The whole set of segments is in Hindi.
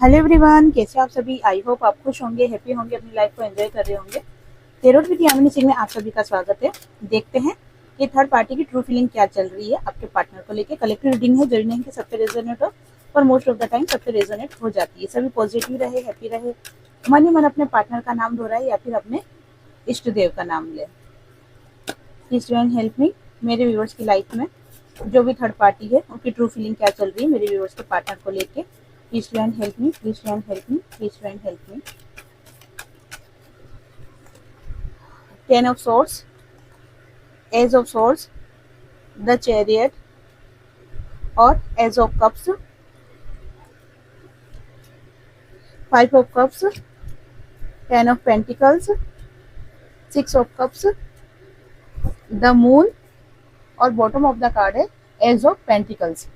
हेलो एवरीवन, कैसे आप सभी। आई होप आप खुश होंगे, हैप्पी होंगे, अपनी लाइफ को एंजॉय कर रहे होंगे। टेरोट विद यामिनी सिंह में आप सभी का स्वागत है। देखते हैं कि थर्ड पार्टी की ट्रू फीलिंग क्या चल रही है आपके पार्टनर को लेके। कलेक्टिव रीडिंग है, जरूरी नहीं कि सब पे रेजोनेट हो, पर मोस्ट ऑफ द टाइम सब पे रेजोनेट हो जाती है। सभी पॉजिटिव रहे, हैप्पी रहे, मन ही मन अपने पार्टनर का नाम दोहराए या फिर अपने इष्ट देव का नाम ले। Please and help me. मेरे व्यूअर्स की लाइफ में जो भी थर्ड पार्टी है उनकी ट्रू फीलिंग क्या चल रही है मेरे व्यूअर्स के पार्टनर को लेके। Please and help me, please and help me, please and help me. 10 of swords, ace of swords, the chariot और ace of cups, 5 of cups, 10 of pentacles, 6 of cups, the moon और बॉटम ऑफ द कार्ड है ace of pentacles.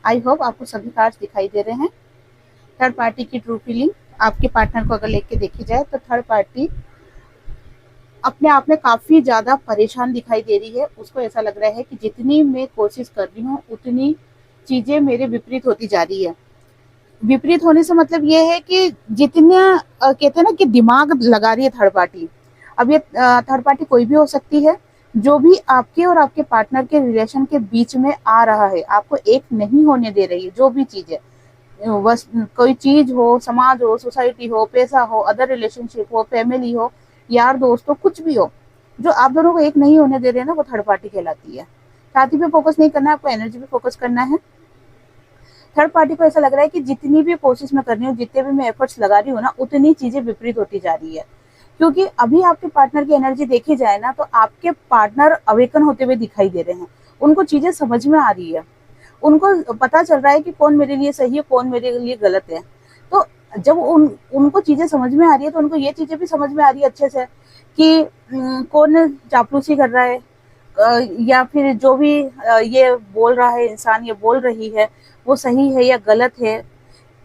I hope आपको सभी कार्ड्स दिखाई दे रहे हैं। थर्ड पार्टी की ट्रू फीलिंग आपके पार्टनर को अगर लेके देखी जाए तो थर्ड पार्टी अपने आप में काफी ज्यादा परेशान दिखाई दे रही है। उसको ऐसा लग रहा है कि जितनी मैं कोशिश कर रही हूँ उतनी चीजें मेरे विपरीत होती जा रही है। विपरीत होने से मतलब ये है कि जितना कहते हैं ना कि दिमाग लगा रही है थर्ड पार्टी। अब ये थर्ड पार्टी कोई भी हो सकती है। जो भी आपके और आपके पार्टनर के रिलेशन के बीच में आ रहा है, आपको एक नहीं होने दे रही है। जो भी चीज है, बस कोई चीज हो, समाज हो, सोसाइटी हो, पैसा हो, अदर रिलेशनशिप हो, फैमिली हो, यार दोस्त हो, कुछ भी हो, जो आप दोनों को एक नहीं होने दे रहे हैं ना, वो थर्ड पार्टी कहलाती है। साथी पे फोकस नहीं करना है, आपको एनर्जी पे फोकस करना है। थर्ड पार्टी को ऐसा लग रहा है कि जितनी भी कोशिश मैं कर रही हूँ, जितने भी मैं एफर्ट्स लगा रही हूँ ना, उतनी चीजें विपरीत होती जा रही है। क्योंकि अभी आपके पार्टनर की एनर्जी देखी जाए ना, तो आपके पार्टनर अवेकन होते हुए दिखाई दे रहे हैं। उनको चीजें समझ में आ रही है, उनको पता चल रहा है कि कौन मेरे लिए सही है, कौन मेरे लिए गलत है। तो जब उनको चीजें समझ में आ रही है तो उनको ये चीजें भी समझ में आ रही है अच्छे से कि कौन चापलूसी कर रहा है, या फिर जो भी ये बोल रहा है इंसान, ये बोल रही है, वो सही है या गलत है।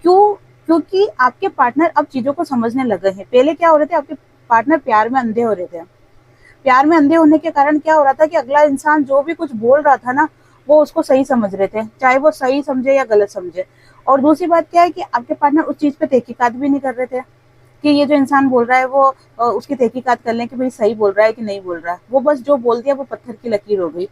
क्यों? क्योंकि आपके पार्टनर अब चीजों को समझने लगे हैं। पहले क्या हो रहे थे, आपके पार्टनर प्यार में अंधे हो रहे थे। प्यार में अंधे होने के कारण क्या हो रहा था कि अगला इंसान जो भी कुछ बोल रहा था ना, वो उसको सही समझ रहे थे, चाहे वो सही समझे या गलत समझे। और दूसरी बात क्या है कि आपके पार्टनर उस चीज पे तहकीकात भी नहीं कर रहे थे कि ये जो इंसान बोल रहा है वो उसकी तहकीकात कर लें कि भाई सही बोल रहा है कि नहीं बोल रहा है। वो बस जो बोल दिया वो पत्थर की लकीर हो गई।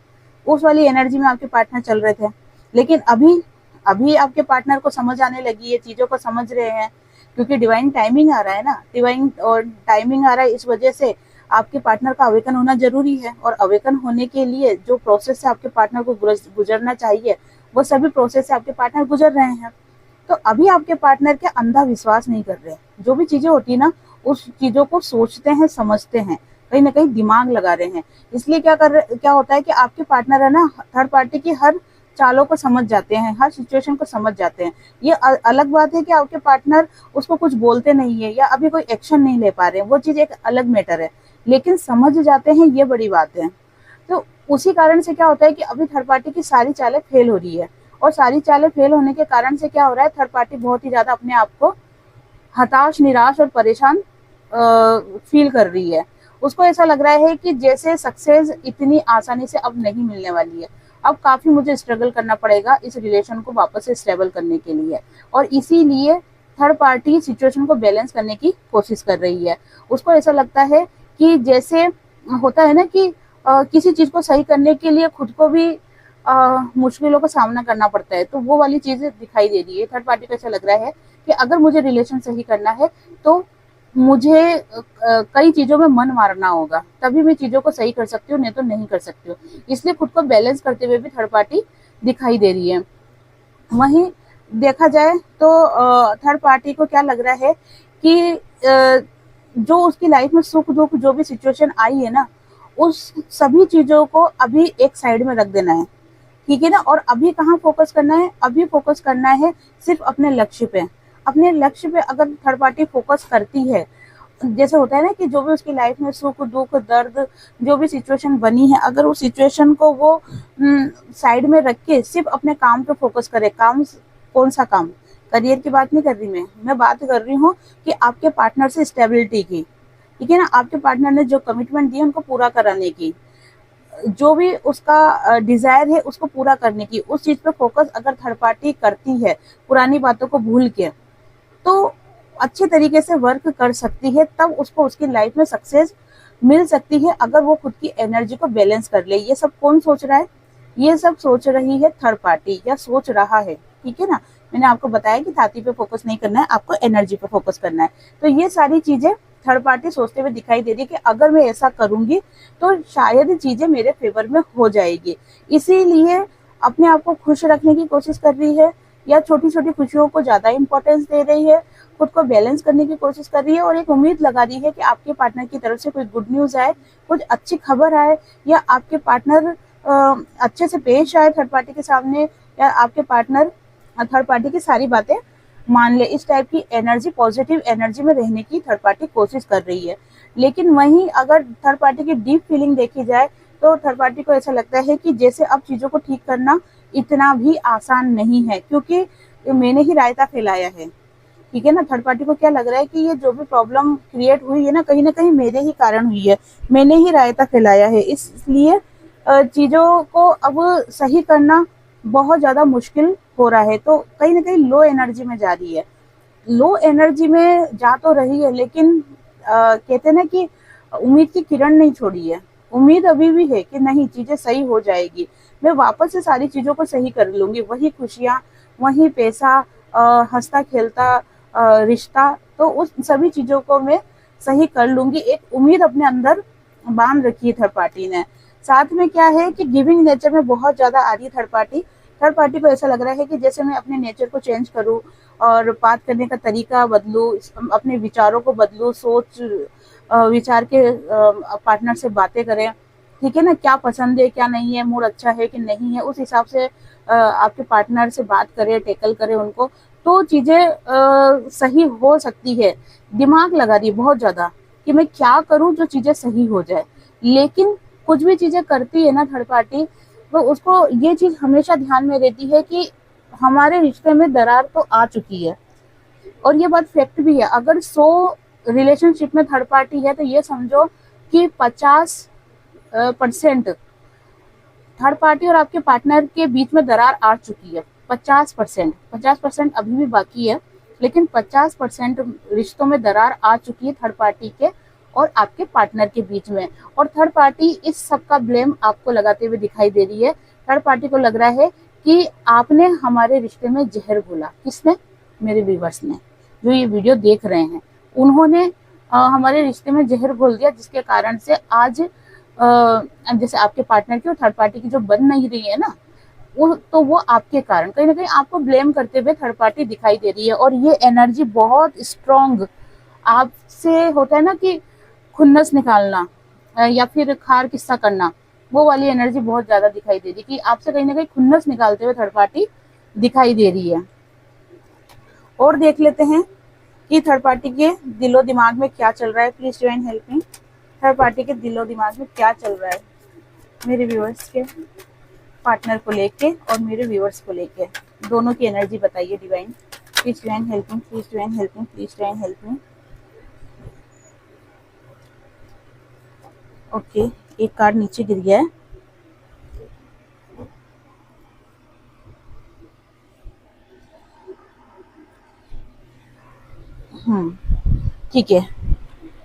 उस वाली एनर्जी में आपके पार्टनर चल रहे थे। लेकिन अभी अभी आपके पार्टनर को समझ आने लगी है, चीजों को समझ रहे हैं। क्योंकि डिवाइन टाइमिंग आ रहा है ना, डिवाइन और टाइमिंग आ रहा है, इस वजह से आपके पार्टनर का अवेकन होना जरूरी है। और अवेकन होने के लिए जो प्रोसेस से आपके पार्टनर को गुजरना चाहिए, वो सभी प्रोसेस से आपके पार्टनर गुजर रहे हैं। तो अभी आपके पार्टनर के अंधा विश्वास नहीं कर रहे। जो भी चीजें होती है ना, उस चीजों को सोचते हैं, समझते हैं, कहीं ना कहीं दिमाग लगा रहे हैं। इसलिए क्या होता है कि आपके पार्टनर है ना, थर्ड पार्टी की हर चालों को समझ जाते हैं, हर सिचुएशन को समझ जाते हैं। ये अलग बात है कि आपके पार्टनर उसको कुछ बोलते नहीं है या अभी कोई एक्शन नहीं ले पा रहे हैं, वो चीज एक अलग मैटर है। लेकिन समझ जाते हैं, ये बड़ी बात है। तो उसी कारण से क्या होता है कि अभी थर्ड पार्टी की सारी चालें फेल हो रही है। और सारी चालें फेल होने के कारण से क्या हो रहा है, थर्ड पार्टी बहुत ही ज्यादा अपने आप को हताश, निराश और परेशान फील कर रही है। उसको ऐसा लग रहा है कि जैसे सक्सेस इतनी आसानी से अब नहीं मिलने वाली है। अब काफी मुझे स्ट्रगल करना पड़ेगा इस रिलेशन को वापस से स्टेबल करने के लिए। और इसीलिए थर्ड पार्टी सिचुएशन को बैलेंस करने की कोशिश कर रही है। उसको ऐसा लगता है कि जैसे होता है ना कि किसी चीज को सही करने के लिए खुद को भी मुश्किलों का सामना करना पड़ता है। तो वो वाली चीजें दिखाई दे रही है। थर्ड पार्टी को ऐसा लग रहा है कि अगर मुझे रिलेशन सही करना है तो मुझे कई चीजों में मन मारना होगा, तभी मैं चीजों को सही कर सकती हूँ, नहीं तो नहीं कर सकती हूँ। इसलिए खुद को बैलेंस करते हुए भी थर्ड पार्टी दिखाई दे रही है। वहीं देखा जाए तो थर्ड पार्टी को क्या लग रहा है कि जो उसकी लाइफ में सुख दुख जो भी सिचुएशन आई है ना, उस सभी चीजों को अभी एक साइड में रख देना है। ठीक है ना। और अभी कहाँ फोकस करना है, अभी फोकस करना है सिर्फ अपने लक्ष्य पे। अपने लक्ष्य पे अगर थर्ड पार्टी फोकस करती है, जैसे होता है ना कि जो भी उसकी लाइफ में सुख दुख दर्द जो भी सिचुएशन बनी है, अगर उस सिचुएशन को वो साइड में रख के सिर्फ अपने काम पे फोकस करे। काम कौन सा काम? करियर की बात नहीं कर रही मैं बात कर रही हूँ कि आपके पार्टनर से स्टेबिलिटी की। ठीक है ना। आपके पार्टनर ने जो कमिटमेंट दी है उनको पूरा कराने की। जो भी उसका डिजायर है उसको पूरा करने की, उस चीज पे फोकस अगर थर्ड पार्टी करती है पुरानी बातों को भूल के, तो अच्छे तरीके से वर्क कर सकती है, तब उसको उसकी लाइफ में सक्सेस मिल सकती है अगर वो खुद की एनर्जी को बैलेंस कर ले। ये सब कौन सोच रहा है? ये सब सोच रही है थर्ड पार्टी, या सोच रहा है, ठीक है ना। मैंने आपको बताया कि छाती पे फोकस नहीं करना है, आपको एनर्जी पे फोकस करना है। तो ये सारी चीजें थर्ड पार्टी सोचते हुए दिखाई दे रही है कि अगर मैं ऐसा करूंगी तो शायद चीजें मेरे फेवर में हो जाएगी, इसीलिए अपने आप को खुश रखने की कोशिश कर रही है, या छोटी छोटी खुशियों को ज्यादा इंपॉर्टेंस दे रही है, खुद को बैलेंस करने की कोशिश कर रही है, और एक उम्मीद लगा रही है कि आपके पार्टनर की तरफ से कोई गुड न्यूज आए, कुछ अच्छी खबर आए, या आपके पार्टनर अच्छे से पेश आए थर्ड पार्टी के सामने, या आपके पार्टनर थर्ड पार्टी की सारी बातें मान ले। इस टाइप की एनर्जी, पॉजिटिव एनर्जी में रहने की थर्ड पार्टी कोशिश कर रही है। लेकिन वहीं अगर थर्ड पार्टी की डीप फीलिंग देखी जाए तो थर्ड पार्टी को ऐसा लगता है कि जैसे अब चीजों को ठीक करना इतना भी आसान नहीं है, क्योंकि मैंने ही रायता फैलाया है, ठीक है ना। थर्ड पार्टी को क्या लग रहा है कि ये जो भी प्रॉब्लम क्रिएट हुई है ना कहीं मेरे ही कारण हुई है, मैंने ही रायता फैलाया है, इसलिए चीजों को अब सही करना बहुत ज्यादा मुश्किल हो रहा है। तो कहीं ना कहीं लो एनर्जी में जा रही है, लो एनर्जी में जा तो रही है, लेकिन कहते ना कि उम्मीद की किरण नहीं छोड़ी है। उम्मीद अभी भी है कि नहीं, चीजें सही हो जाएगी, मैं वापस से सारी चीजों को सही कर लूंगी, वही खुशियां, वही पैसा, हंसता खेलता रिश्ता, तो उस सभी चीजों को मैं सही कर लूंगी। एक उम्मीद अपने अंदर बांध रखी है थर्ड पार्टी ने। साथ में क्या है कि गिविंग नेचर में बहुत ज्यादा आ रही है थर्ड पार्टी। थर्ड पार्टी को ऐसा लग रहा है कि जैसे मैं अपने नेचर को चेंज करूं और बात करने का तरीका बदलूं, अपने विचारों को बदलूं, सोच विचार के पार्टनर से बातें करें, ठीक है ना, क्या पसंद है क्या नहीं है, मूड अच्छा है कि नहीं है, उस हिसाब से आपके पार्टनर से बात करें, टेकल करें उनको, तो चीजें सही हो सकती है। दिमाग लगा रही है बहुत ज्यादा कि मैं क्या करूं जो चीजें सही हो जाए, लेकिन कुछ भी चीजें करती है ना थर्ड पार्टी, तो उसको ये चीज हमेशा ध्यान में रहती है कि हमारे रिश्ते में दरार तो आ चुकी है, और ये बात फैक्ट भी है। अगर 100 रिलेशनशिप में थर्ड पार्टी है तो ये समझो कि 50% थर्ड पार्टी और आपके पार्टनर के बीच में दरार आ चुकी है। 50% अभी भी बाकी है, लेकिन 50% रिश्तों में दरार आ चुकी है थर्ड पार्टी के और आपके पार्टनर के बीच में। और थर्ड पार्टी इस सब का ब्लेम आपको लगाते हुए दिखाई दे रही है। थर्ड पार्टी को लग रहा है कि आपने हमारे रिश्ते में जहर घोला। किसने? मेरे व्यूअर्स ने, जो ये वीडियो देख रहे हैं, उन्होंने हमारे रिश्ते में जहर घोल दिया, जिसके कारण से आज जैसे आपके पार्टनर की और थर्ड पार्टी की जो बन नहीं रही है ना, वो आपके कारण, कहीं ना कहीं आपको ब्लेम करते हुए थर्ड पार्टी दिखाई दे रही है। और ये एनर्जी बहुत स्ट्रॉन्ग आपसे होता है ना कि खुन्नस निकालना या फिर खार किस्सा करना, वो वाली एनर्जी बहुत ज्यादा दिखाई दे रही है कि आपसे कहीं ना कहीं खुन्नस निकालते हुए थर्ड पार्टी दिखाई दे रही है। और देख लेते हैं कि थर्ड पार्टी के दिलो दिमाग में क्या चल रहा है। Please join help me. Third party के दिलो दिमाग में क्या चल रहा है मेरे व्यूअर्स के पार्टनर को लेके और मेरे व्यूअर्स को लेके, दोनों की एनर्जी बताइए divine. Please join help me, please join help me, please join help me. Okay, एक कार्ड नीचे गिर गया है। ठीक है,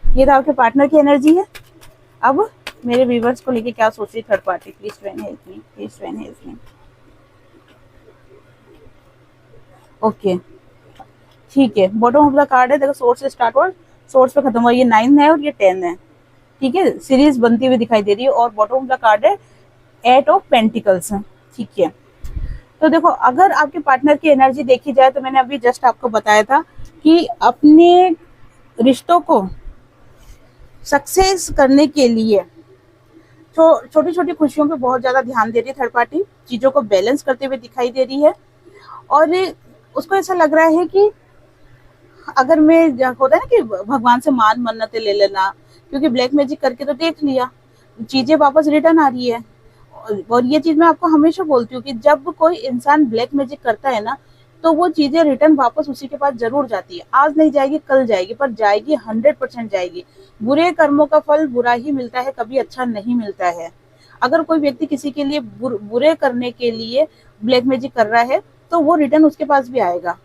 ये तो आपके पार्टनर की एनर्जी है। अब मेरे व्यूवर्स को लेके क्या सोच रही third party. Please join help me, please join help me. Okay, ठीक है, बॉटम ऑफ द कार्ड है, देखो सोर्स से स्टार्ट हुआ, सोर्स पे खत्म हुआ, ये 9 है और ये 10 है, ठीक है, सीरीज बनती हुई दिखाई दे रही है। और बॉटम ऑफ द कार्ड है 8 ऑफ पेंटिकल्स, ठीक है। तो देखो, अगर आपके पार्टनर की एनर्जी देखी जाए तो मैंने अभी जस्ट आपको बताया था कि अपने रिश्तों को सक्सेस करने के लिए छोटी छोटी खुशियों पे बहुत ज्यादा ध्यान दे रही है थर्ड पार्टी, चीजों को बैलेंस करते हुए दिखाई दे रही है। और उसको ऐसा लग रहा है कि अगर मैं, होता है ना कि भगवान से मान मन्नतें ले लेना, क्योंकि ब्लैक मैजिक करके तो देख लिया, चीजें वापस रिटर्न आ रही है। और ये चीज मैं आपको हमेशा बोलती हूँ कि जब कोई इंसान ब्लैक मैजिक करता है ना, तो वो चीजें रिटर्न वापस उसी के पास जरूर जाती है। आज नहीं जाएगी, कल जाएगी, पर जाएगी, 100% जाएगी। बुरे कर्मों का फल बुरा ही मिलता है, कभी अच्छा नहीं मिलता है। अगर कोई व्यक्ति किसी के लिए बुरे करने के लिए ब्लैक मैजिक कर रहा है तो वो रिटर्न उसके पास भी आएगा।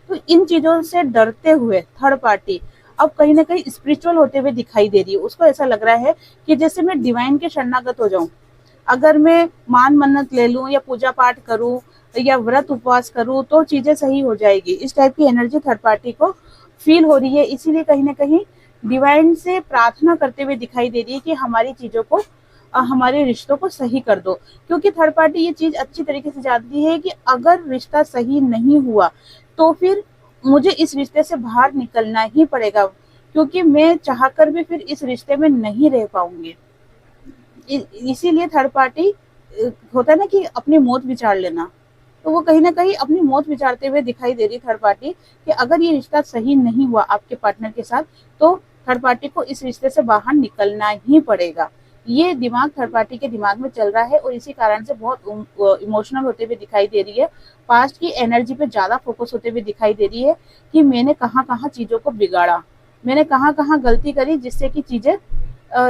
तो इन चीजों से डरते हुए थर्ड पार्टी अब कहीं ना कहीं स्पिरिचुअल होते हुए दिखाई दे रही है। उसको ऐसा लग रहा है कि जैसे मैं डिवाइन के शरणागत हो जाऊं, अगर मैं मान मन्नत ले लूं या पूजा पाठ करूं या व्रत उपवास करूं तो चीजें सही हो जाएगी। इस टाइप की एनर्जी थर्ड पार्टी को फील हो रही है। इसीलिए कहीं ना कहीं डिवाइन से प्रार्थना करते हुए दिखाई दे रही है कि हमारी चीजों को, हमारे रिश्तों को सही कर दो। क्योंकि थर्ड पार्टी ये चीज अच्छी तरीके से जानती है कि अगर रिश्ता सही नहीं हुआ तो फिर मुझे इस रिश्ते से बाहर निकलना ही पड़ेगा, क्योंकि मैं चाहकर भी फिर इस रिश्ते में नहीं रह पाऊंगी। इसीलिए थर्ड पार्टी होता है ना कि अपनी मौत विचार लेना, तो वो कहीं ना कहीं अपनी मौत विचारते हुए दिखाई दे रही थर्ड पार्टी कि अगर ये रिश्ता सही नहीं हुआ आपके पार्टनर के साथ तो थर्ड पार्टी को इस रिश्ते से बाहर निकलना ही पड़ेगा। ये दिमाग थर्ड पार्टी के दिमाग में चल रहा है और इसी कारण से बहुत इमोशनल होते हुए दिखाई दे रही है। पास्ट की एनर्जी पे ज्यादा फोकस होते हुए दिखाई दे रही है कि मैंने कहाँ कहाँ चीजों को बिगाड़ा, मैंने कहाँ कहाँ गलती करी जिससे कि चीजें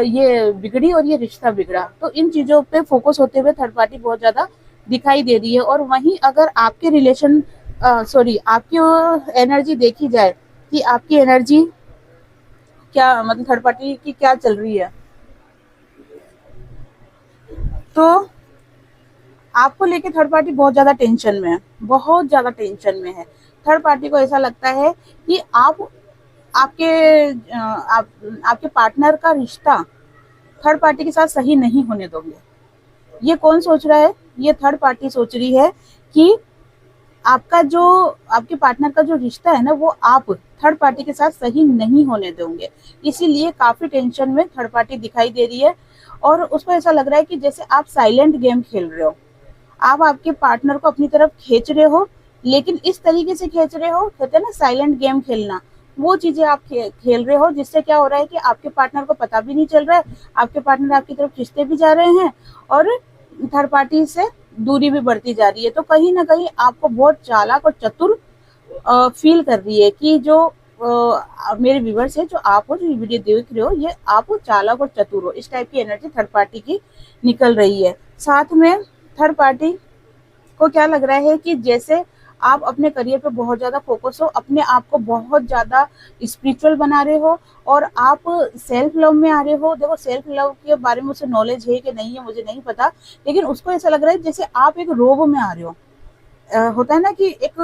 ये बिगड़ी और ये रिश्ता बिगड़ा। तो इन चीजों पे फोकस होते हुए थर्ड पार्टी बहुत ज्यादा दिखाई दे रही है। और वहीं अगर आपके रिलेशन आपकी एनर्जी देखी जाए कि आपकी एनर्जी क्या, मतलब थर्ड पार्टी की क्या चल रही है, तो आपको लेके थर्ड पार्टी बहुत ज्यादा टेंशन में है, बहुत ज्यादा टेंशन में है। थर्ड पार्टी को ऐसा लगता है कि आपके आपके पार्टनर का रिश्ता थर्ड पार्टी के साथ सही नहीं होने दोगे। ये कौन सोच रहा है? ये थर्ड पार्टी सोच रही है कि आपका जो, आपके पार्टनर का जो रिश्ता है ना वो आप थर्ड पार्टी के साथ सही नहीं होने दोगे। इसीलिए काफी टेंशन में थर्ड पार्टी दिखाई दे रही है और उसको ऐसा लग रहा है कि जैसे आप साइलेंट गेम खेल रहे हो, आप आपके पार्टनर को अपनी तरफ खींच रहे हो, लेकिन इस तरीके से खींच रहे हो, कहते हैं ना साइलेंट गेम खेलना, वो चीजें आप खेल रहे हो जिससे क्या हो रहा है कि आपके पार्टनर को पता भी नहीं चल रहा है, आपके पार्टनर आपकी तरफ खींचते भी जा रहे हैं और थर्ड पार्टी से दूरी भी बढ़ती जा रही है। तो कहीं ना कहीं आपको बहुत चालाक और चतुर फील कर रही है कि जो मेरे व्यूवर्स है, जो आप हो, जो वीडियो देख रहे हो, ये आप चालाक और चतुर हो। इस टाइप की एनर्जी थर्ड पार्टी की निकल रही है। साथ में थर्ड पार्टी को क्या लग रहा है कि जैसे आप अपने करियर पे बहुत ज्यादा फोकस हो, अपने आप को बहुत ज्यादा स्पिरिचुअल बना रहे हो और आप सेल्फ लव में आ रहे हो। देखो सेल्फ लव के बारे में उसे नॉलेज है कि नहीं है मुझे नहीं पता, लेकिन उसको ऐसा लग रहा है जैसे आप एक रोब में आ रहे हो। होता है ना कि एक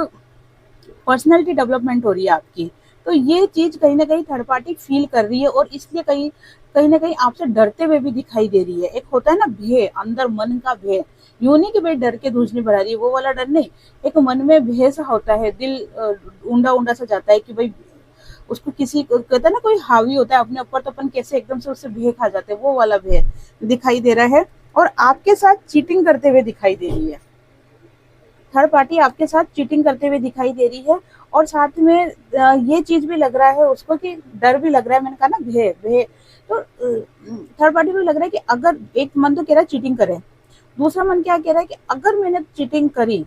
पर्सनैलिटी डेवलपमेंट हो रही है आपकी। तो ये चीज कहीं ना कहीं थर्ड पार्टी फील कर रही है और इसलिए कहीं कहीं ना कहीं आपसे डरते हुए भी दिखाई दे रही है। एक होता है ना भय, अंदर मन का भय, यूं नहीं कि भाई डर के धूसनी भरा रही है, वो वाला डर नहीं। एक मन में भय सा होता है, दिल ऊंडा ऊंडा सा जाता है कि भाई उसको किसी को, कहता है ना कोई हावी होता है अपने ऊपर तो अपन कैसे एकदम से उससे भय खा जाते हैं, वो वाला भय दिखाई दे रहा है। और आपके साथ चीटिंग करते हुए दिखाई दे रही है। थर्ड पार्टी आपके साथ चीटिंग करते हुए दिखाई दे रही है और साथ में ये चीज भी लग रहा है उसको कि डर भी लग रहा है। मैंने कहा ना भय भय, तो थर्ड पार्टी को लग रहा है कि अगर, एक मन तो कह रहा है चीटिंग करे, दूसरा मन क्या कह रहा है कि अगर मैंने चीटिंग करी,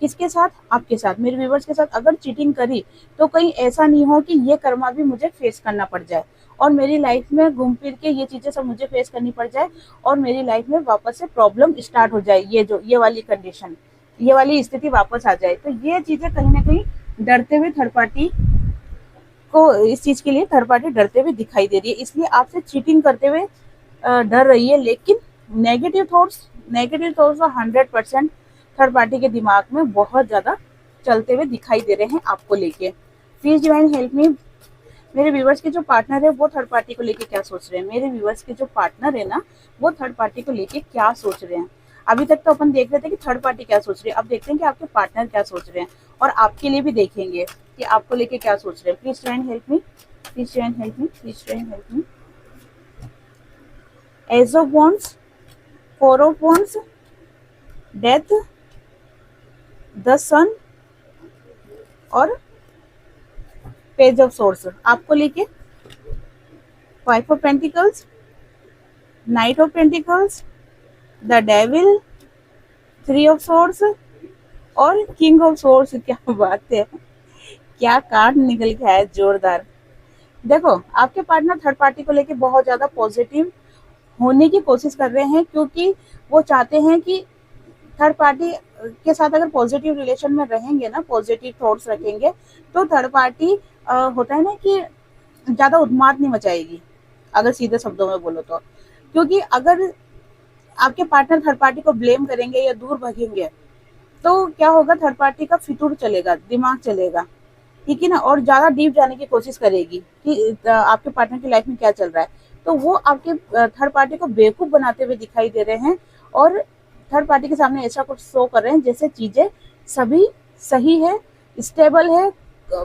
किसके साथ, आपके साथ, मेरे व्यूवर्स के साथ अगर चीटिंग करी तो कहीं ऐसा नहीं हो कि ये कर्मा भी मुझे फेस करना पड़ जाए और मेरी लाइफ में घूम फिर के ये चीजें सब मुझे फेस करनी पड़ जाए और मेरी लाइफ में वापस से प्रॉब्लम स्टार्ट हो जाए, ये वाली कंडीशन, ये वाली स्थिति वापस आ जाए। तो ये चीजें कहीं ना कहीं डरते हुए थर्ड पार्टी को, इस चीज के लिए थर्ड पार्टी डरते हुए दिखाई दे रही है, इसलिए आपसे चीटिंग करते हुए डर रही है। लेकिन नेगेटिव थॉट्स 100% थर्ड पार्टी के दिमाग में बहुत ज्यादा चलते हुए दिखाई दे रहे हैं आपको लेके। प्लीज डिवाइन हेल्प मी, मेरे व्यूवर्स के जो पार्टनर है वो थर्ड पार्टी को लेके क्या सोच रहे हैं, मेरे व्यूवर्स के जो पार्टनर है ना वो थर्ड पार्टी को लेके क्या सोच रहे हैं। अभी तक तो अपन देख रहे थे कि थर्ड पार्टी क्या सोच रही है, अब देखते हैं कि आपके पार्टनर क्या सोच रहे हैं और आपके लिए भी देखेंगे कि आपको लेके क्या सोच रहे हैं। Please divine help me, please divine help me, please divine help me. Ace of wands, 4 of wands, death, the sun और पेज ऑफ सोर्स आपको लेके। 5 of pentacles, knight of pentacles, the devil, 3 of swords और किंग ऑफ सोर्स। क्या बात है, क्या कार्ड निकल के आया जोरदार। देखो आपके पार्टनर थर्ड पार्टी को लेके बहुत ज्यादा पॉजिटिव होने की कोशिश कर रहे हैं, क्योंकि वो चाहते हैं कि थर्ड पार्टी के साथ अगर पॉजिटिव रिलेशन में रहेंगे ना, पॉजिटिव थॉट्स रखेंगे, तो थर्ड पार्टी होता है ना कि ज़्यादा उन्माद नहीं मचाएगी, अगर सीधे शब्दों में बोलो तो। क्योंकि अगर आपके पार्टनर थर्ड पार्टी को ब्लेम करेंगे या दूर भगेंगे, तो क्या होगा, थर्ड पार्टी का फितूर चलेगा, दिमाग चलेगा, ठीक है ना, और ज़्यादा डीप जाने की कोशिश करेगी कि आपके पार्टनर की लाइफ में क्या चल रहा है। तो वो आपके थर्ड पार्टी को बेवकूफ़ बनाते हुए दिखाई दे रहे हैं, और थर्ड पार्टी के सामने ऐसा कुछ शो कर रहे हैं जैसे चीज़ें सभी सही है, स्टेबल है,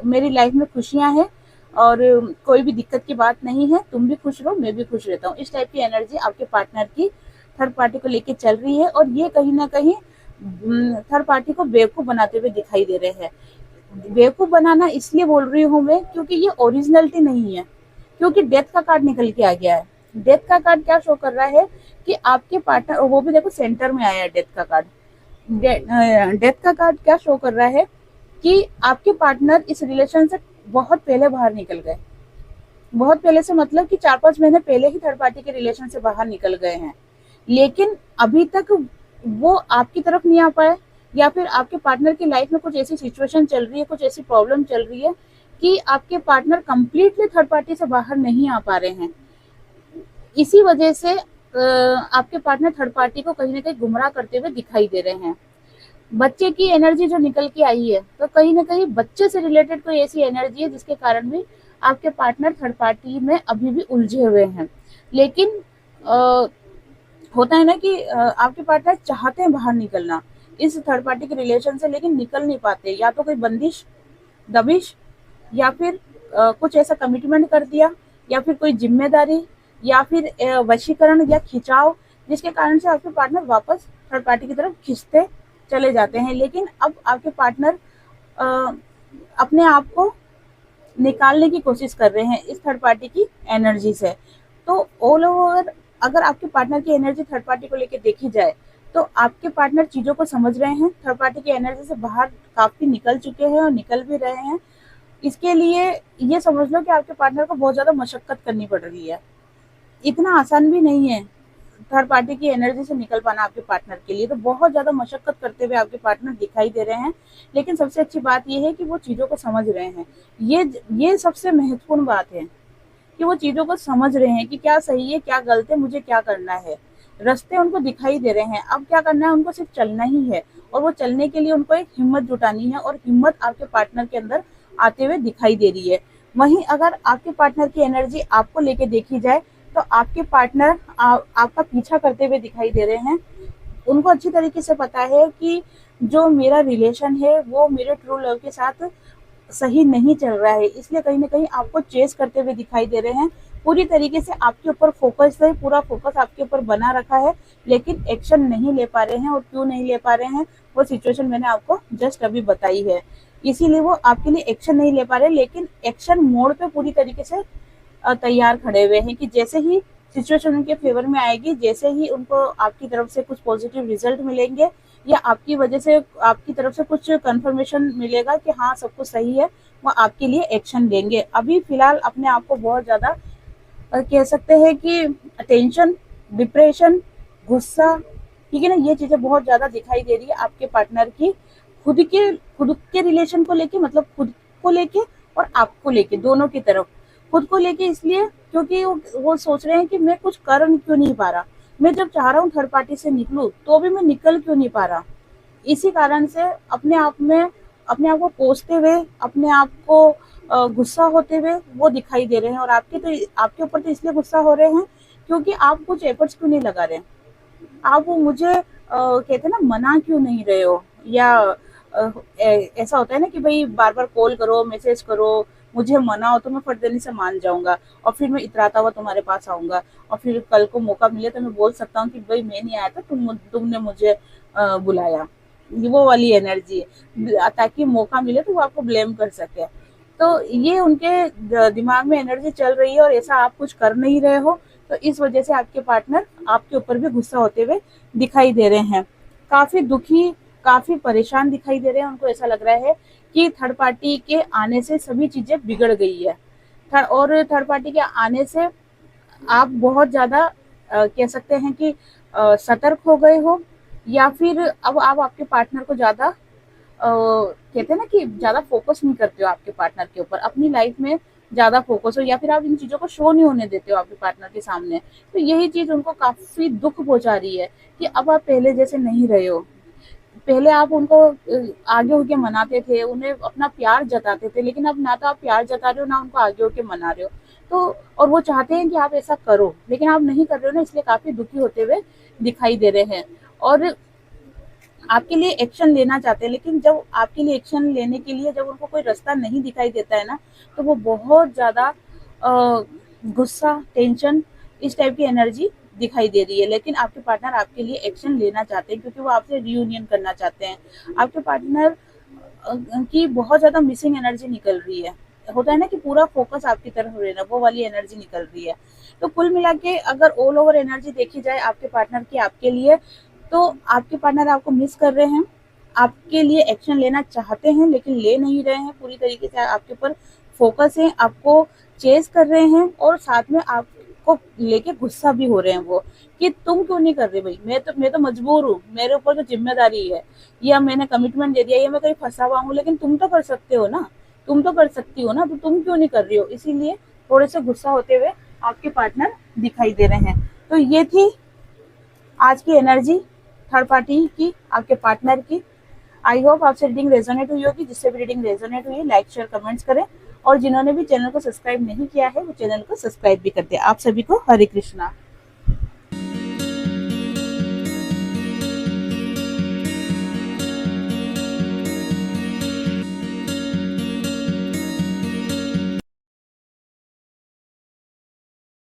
मेरी लाइफ में खुशियाँ हैं, और कोई भी दिक्कत की बात नहीं है, तुम भी खुश रहो, मैं भी खुश रहता हूँ। इस टाइप की एनर्जी आपके पार्टनर की थर्ड पार्टी को लेके चल रही है, और ये कहीं ना कहीं थर्ड पार्टी को बेवकूफ़ बनाते हुए दिखाई दे रहे हैं। बेवकूफ़ बनाना इसलिए बोल रही हूँ मैं, क्योंकि ये ओरिजिनलिटी नहीं है, क्योंकि डेथ का कार्ड निकल के आ गया है। डेथ का कार्ड क्या शो कर रहा है कि आपके पार्टनर, वो भी देखो सेंटर में आया है डेथ का कार्ड। डेथ का कार्ड क्या शो कर रहा है कि आपके पार्टनर इस रिलेशन से बहुत पहले बाहर निकल गए। बहुत पहले से मतलब कि 4-5 महीने पहले ही थर्ड पार्टी के रिलेशन से बाहर निकल गए हैं, लेकिन अभी तक वो आपकी तरफ नहीं आ पाए, या फिर आपके पार्टनर की लाइफ में कुछ ऐसी सिचुएशन चल रही है, कुछ ऐसी प्रॉब्लम चल रही है कि आपके पार्टनर कंप्लीटली थर्ड पार्टी से बाहर नहीं आ पा रहे हैं। इसी वजह से आपके पार्टनर थर्ड पार्टी को कहीं ना कहीं गुमराह करते हुए दिखाई दे रहे हैं। बच्चे की एनर्जी जो निकल के आई है, तो कहीं ना कहीं बच्चे से रिलेटेड कोई ऐसी एनर्जी है जिसके कारण भी आपके पार्टनर थर्ड पार्टी में अभी भी उलझे हुए हैं। लेकिन अ, होता है ना कि आपके पार्टनर चाहते हैं बाहर निकलना इस थर्ड पार्टी के रिलेशन से, लेकिन निकल नहीं पाते, या तो कोई बंदिश, दबिश, या फिर कुछ ऐसा कमिटमेंट कर दिया, या फिर कोई जिम्मेदारी, या फिर वशीकरण या खिंचाव, जिसके कारण से आपके पार्टनर वापस थर्ड पार्टी की तरफ खिंचते चले जाते हैं। लेकिन अब आपके पार्टनर अ, अपने आप को निकालने की कोशिश कर रहे हैं इस थर्ड पार्टी की एनर्जी से। तो ऑल ओवर अगर आपके पार्टनर की एनर्जी थर्ड पार्टी को लेकर देखी जाए, तो आपके पार्टनर चीज़ों को समझ रहे हैं, थर्ड पार्टी की एनर्जी से बाहर काफ़ी निकल चुके हैं और निकल भी रहे हैं। इसके लिए ये समझ लो कि आपके पार्टनर को बहुत ज़्यादा मशक्कत करनी पड़ रही है। इतना आसान भी नहीं है थर्ड पार्टी की एनर्जी से निकल पाना आपके पार्टनर के लिए, तो बहुत ज़्यादा मशक्कत करते हुए आपके पार्टनर दिखाई दे रहे हैं। लेकिन सबसे अच्छी बात ये है कि वो चीज़ों को समझ रहे हैं। ये सबसे महत्वपूर्ण बात है कि वो चीज़ों को समझ रहे हैं कि क्या सही है, क्या गलत है, मुझे क्या करना है। रास्ते उनको दिखाई दे रहे हैं, अब क्या करना है, उनको सिर्फ चलना ही है, और वो चलने के लिए उनको एक हिम्मत जुटानी है, और हिम्मत आपके पार्टनर के अंदर आते हुए दिखाई दे रही है। वहीं अगर आपके पार्टनर की एनर्जी आपको लेके देखी जाए, तो आपके पार्टनर आपका पीछा करते हुए दिखाई दे रहे हैं। उनको अच्छी तरीके से पता है कि जो मेरा रिलेशन है वो मेरे ट्रू लव के साथ सही नहीं चल रहा है, इसलिए कहीं ना कहीं आपको चेस करते हुए दिखाई दे रहे हैं। पूरी तरीके से आपके ऊपर फोकस है, पूरा फोकस आपके ऊपर बना रखा है, लेकिन एक्शन नहीं ले पा रहे हैं। और क्यों नहीं ले पा रहे हैं, वो सिचुएशन मैंने आपको जस्ट अभी बताई है। इसीलिए वो आपके लिए एक्शन नहीं ले पा रहे, लेकिन एक्शन मोड पे पूरी तरीके से तैयार खड़े हुए हैं कि जैसे ही सिचुएशन उनके फेवर में आएगी, जैसे ही उनको आपकी तरफ से कुछ पॉजिटिव रिजल्ट मिलेंगे, या आपकी वजह से आपकी तरफ से कुछ कंफर्मेशन मिलेगा कि हाँ सब कुछ सही है, वो आपके लिए एक्शन लेंगे। अभी फिलहाल अपने आप को बहुत ज़्यादा कह सकते हैं कि टेंशन, डिप्रेशन, गुस्सा, ठीक है ना, ये चीज़ें बहुत ज़्यादा दिखाई दे रही है आपके पार्टनर की। खुद के रिलेशन को लेके, मतलब खुद को लेके और आपको लेके, दोनों की तरफ। खुद को लेके इसलिए क्योंकि वो सोच रहे हैं कि मैं कुछ कर क्यों नहीं पा रहा, मैं जब चाह रहा हूँ थर्ड पार्टी से निकलूँ तो भी मैं निकल क्यों नहीं पा रहा। इसी कारण से अपने आप को कोसते हुए, अपने आप को गुस्सा होते हुए वो दिखाई दे रहे हैं। और आपके ऊपर तो इसलिए गुस्सा हो रहे हैं क्योंकि आप कुछ एफर्ट्स क्यों नहीं लगा रहे, आप वो मुझे कहते हैं ना, मना क्यों नहीं रहे हो, या ऐसा होता है ना कि भाई बार बार कॉल करो, मैसेज करो, मुझे मना हो तो मैं फटदनी से मान जाऊंगा, और फिर मैं इतराता हुआ तुम्हारे पास आऊंगा, और फिर कल को मौका मिले तो मैं बोल सकता हूँ कि भाई मैं नहीं आया था, तुमने मुझे बुलाया। वो वाली एनर्जी है, ताकि मौका मिले तो वो आपको ब्लेम कर सके। तो ये उनके दिमाग में एनर्जी चल रही है, और ऐसा आप कुछ कर नहीं रहे हो, तो इस वजह से आपके पार्टनर आपके ऊपर भी गुस्सा होते हुए दिखाई दे रहे हैं। काफ़ी दुखी, काफ़ी परेशान दिखाई दे रहे हैं। उनको ऐसा लग रहा है कि थर्ड पार्टी के आने से सभी चीज़ें बिगड़ गई है, और थर्ड पार्टी के आने से आप बहुत ज़्यादा कह सकते हैं कि सतर्क हो गए हो, या फिर अब आप आपके पार्टनर को ज़्यादा कहते हैं ना कि ज़्यादा फोकस नहीं करते हो आपके पार्टनर के ऊपर, अपनी लाइफ में ज़्यादा फोकस हो, या फिर आप इन चीज़ों को शो नहीं होने देते हो आपके पार्टनर के सामने। तो यही चीज़ उनको काफ़ी दुख पहुंचा रही है कि अब आप पहले जैसे नहीं रहे हो। पहले आप उनको आगे होके मनाते थे, उन्हें अपना प्यार जताते थे, लेकिन अब ना तो आप प्यार जता रहे हो, ना उनको आगे होके मना रहे हो। तो और वो चाहते हैं कि आप ऐसा करो, लेकिन आप नहीं कर रहे हो ना, इसलिए काफ़ी दुखी होते हुए दिखाई दे रहे हैं। और आपके लिए एक्शन लेना चाहते हैं, लेकिन जब आपके लिए एक्शन लेने के लिए जब उनको कोई रास्ता नहीं दिखाई देता है ना, तो वो बहुत ज़्यादा गुस्सा, टेंशन, इस टाइप की एनर्जी दिखाई दे रही है। लेकिन आपके पार्टनर आपके लिए एक्शन लेना चाहते हैं, क्योंकि वो आपसे रियूनियन करना चाहते हैं। आपके पार्टनर की बहुत ज़्यादा मिसिंग एनर्जी निकल रही है। होता है ना कि पूरा फोकस आपकी तरफ रहना, वो वाली एनर्जी निकल रही है। तो कुल मिला के अगर ऑल ओवर एनर्जी देखी जाए आपके पार्टनर की आपके लिए, तो आपके पार्टनर आपको मिस कर रहे हैं, आपके लिए एक्शन लेना चाहते हैं लेकिन ले नहीं रहे हैं, पूरी तरीके से आपके ऊपर फोकस है, आपको चेस कर रहे हैं, और साथ में आपको लेके गुस्सा भी हो रहे हैं वो, कि तुम क्यों नहीं कर रहे भाई, मैं तो मजबूर हूँ, मेरे ऊपर तो जिम्मेदारी है, या मैंने कमिटमेंट दे दिया, या मैं कहीं फंसा हुआ हूँ, लेकिन तुम तो कर सकते हो ना, तुम तो कर सकती हो ना, तो तुम क्यों नहीं कर रही हो। इसीलिए थोड़े से गुस्सा होते हुए आपके पार्टनर दिखाई दे रहे हैं। तो ये थी आज की एनर्जी थर्ड पार्टी की, आपके पार्टनर की। आई होप आपसे रीडिंग रेजोनेट हुई होगी। जिससे भी रीडिंग रेजोनेट हुई है, लाइक शेयर कमेंट्स करें, और जिन्होंने भी चैनल को सब्सक्राइब नहीं किया है वो चैनल को सब्सक्राइब भी कर दे। आप सभी को हरे कृष्णा।